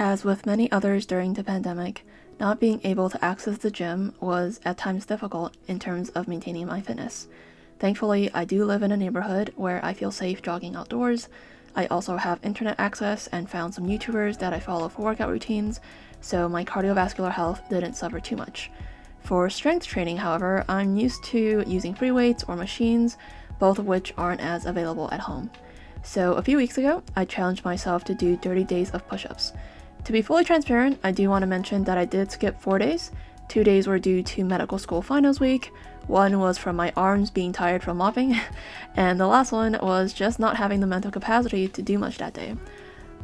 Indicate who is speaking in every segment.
Speaker 1: As with many others during the pandemic, not being able to access the gym was at times difficult in terms of maintaining my fitness. Thankfully, I do live in a neighborhood where I feel safe jogging outdoors. I also have internet access and found some YouTubers that I follow for workout routines, so my cardiovascular health didn't suffer too much. For strength training, however, I'm used to using free weights or machines, both of which aren't as available at home. So a few weeks ago, I challenged myself to do 30 days of push-ups. To be fully transparent, I do want to mention that I did skip 4 days. 2 days were due to medical school finals week, 1 was from my arms being tired from mopping, and the last one was just not having the mental capacity to do much that day.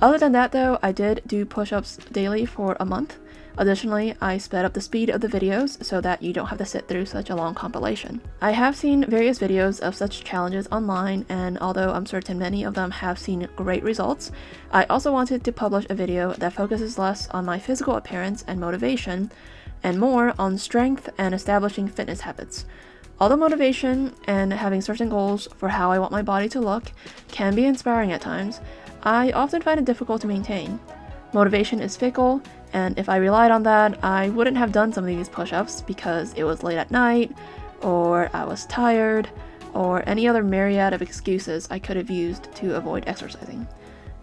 Speaker 1: Other than that though, I did do push-ups daily for a month. Additionally, I sped up the speed of the videos so that you don't have to sit through such a long compilation. I have seen various videos of such challenges online, and although I'm certain many of them have seen great results, I also wanted to publish a video that focuses less on my physical appearance and motivation, and more on strength and establishing fitness habits. Although motivation and having certain goals for how I want my body to look can be inspiring at times, I often find it difficult to maintain. Motivation is fickle, and if I relied on that, I wouldn't have done some of these push-ups because it was late at night, or I was tired, or any other myriad of excuses I could have used to avoid exercising.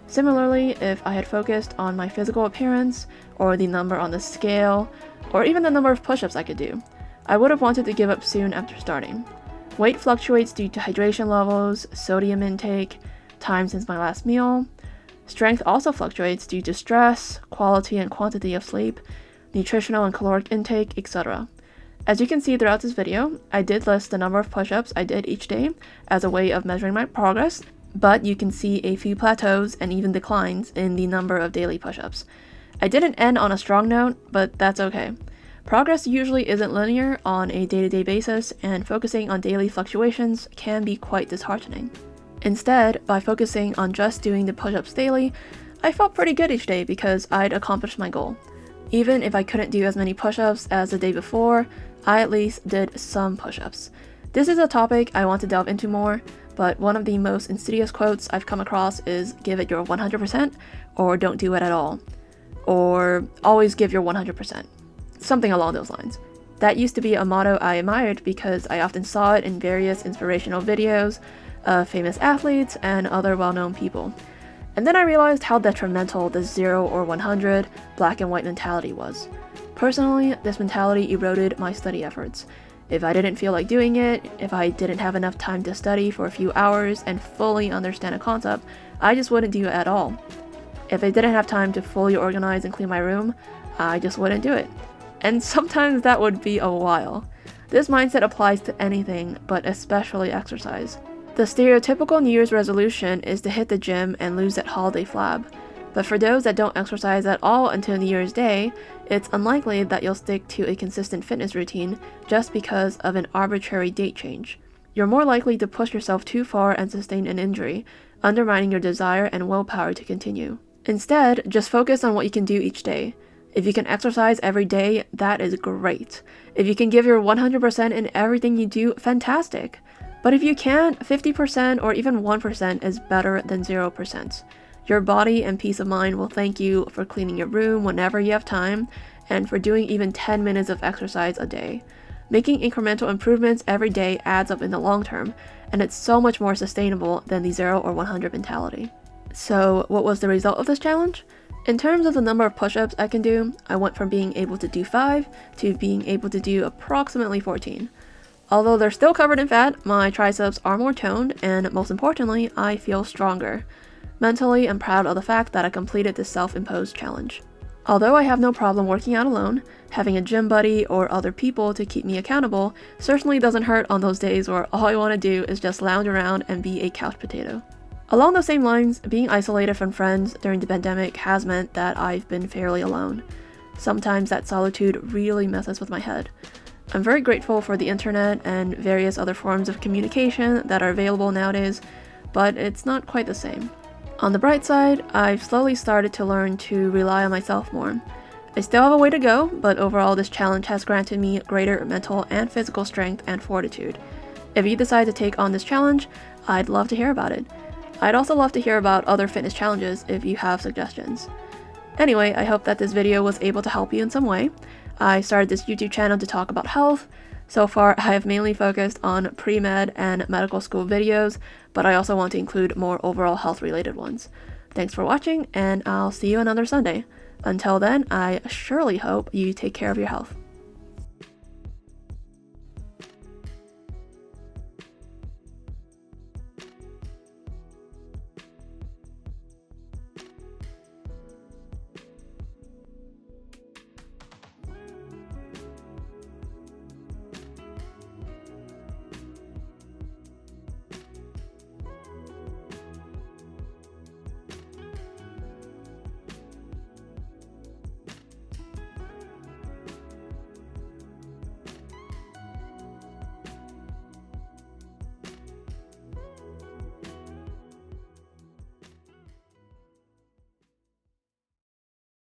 Speaker 1: Similarly, if I had focused on my physical appearance, or the number on the scale, or even the number of push-ups I could do, I would have wanted to give up soon after starting. Weight fluctuates due to hydration levels, sodium intake, time since my last meal. Strength also fluctuates due to stress, quality and quantity of sleep, nutritional and caloric intake, etc. As you can see throughout this video, I did list the number of push-ups I did each day as a way of measuring my progress, but you can see a few plateaus and even declines in the number of daily push-ups. I didn't end on a strong note, but that's okay. Progress usually isn't linear on a day-to-day basis, and focusing on daily fluctuations can be quite disheartening. Instead, by focusing on just doing the push-ups daily, I felt pretty good each day because I'd accomplished my goal. Even if I couldn't do as many push-ups as the day before, I at least did some push-ups. This is a topic I want to delve into more, but one of the most insidious quotes I've come across is give it your 100% or don't do it at all, or always give your 100%, something along those lines. That used to be a motto I admired because I often saw it in various inspirational videos of famous athletes and other well-known people. And then I realized how detrimental the 0 or 100 black and white mentality was. Personally, this mentality eroded my study efforts. If I didn't feel like doing it, if I didn't have enough time to study for a few hours and fully understand a concept, I just wouldn't do it at all. If I didn't have time to fully organize and clean my room, I just wouldn't do it. And sometimes that would be a while. This mindset applies to anything, but especially exercise. The stereotypical New Year's resolution is to hit the gym and lose that holiday flab. But for those that don't exercise at all until New Year's Day, it's unlikely that you'll stick to a consistent fitness routine just because of an arbitrary date change. You're more likely to push yourself too far and sustain an injury, undermining your desire and willpower to continue. Instead, just focus on what you can do each day. If you can exercise every day, that is great. If you can give your 100% in everything you do, fantastic. But if you can't, 50% or even 1% is better than 0%. Your body and peace of mind will thank you for cleaning your room whenever you have time, and for doing even 10 minutes of exercise a day. Making incremental improvements every day adds up in the long term, and it's so much more sustainable than the 0 or 100 mentality. So, what was the result of this challenge? In terms of the number of push-ups I can do, I went from being able to do 5 to being able to do approximately 14. Although they're still covered in fat, my triceps are more toned, and most importantly, I feel stronger. Mentally, I'm proud of the fact that I completed this self-imposed challenge. Although I have no problem working out alone, having a gym buddy or other people to keep me accountable certainly doesn't hurt on those days where all I want to do is just lounge around and be a couch potato. Along those same lines, being isolated from friends during the pandemic has meant that I've been fairly alone. Sometimes that solitude really messes with my head. I'm very grateful for the internet and various other forms of communication that are available nowadays, but it's not quite the same. On the bright side, I've slowly started to learn to rely on myself more. I still have a way to go, but overall this challenge has granted me greater mental and physical strength and fortitude. If you decide to take on this challenge, I'd love to hear about it. I'd also love to hear about other fitness challenges if you have suggestions. Anyway, I hope that this video was able to help you in some way. I started this YouTube channel to talk about health. So far, I have mainly focused on pre-med and medical school videos, but I also want to include more overall health-related ones. Thanks for watching, and I'll see you another Sunday. Until then, I surely hope you take care of your health.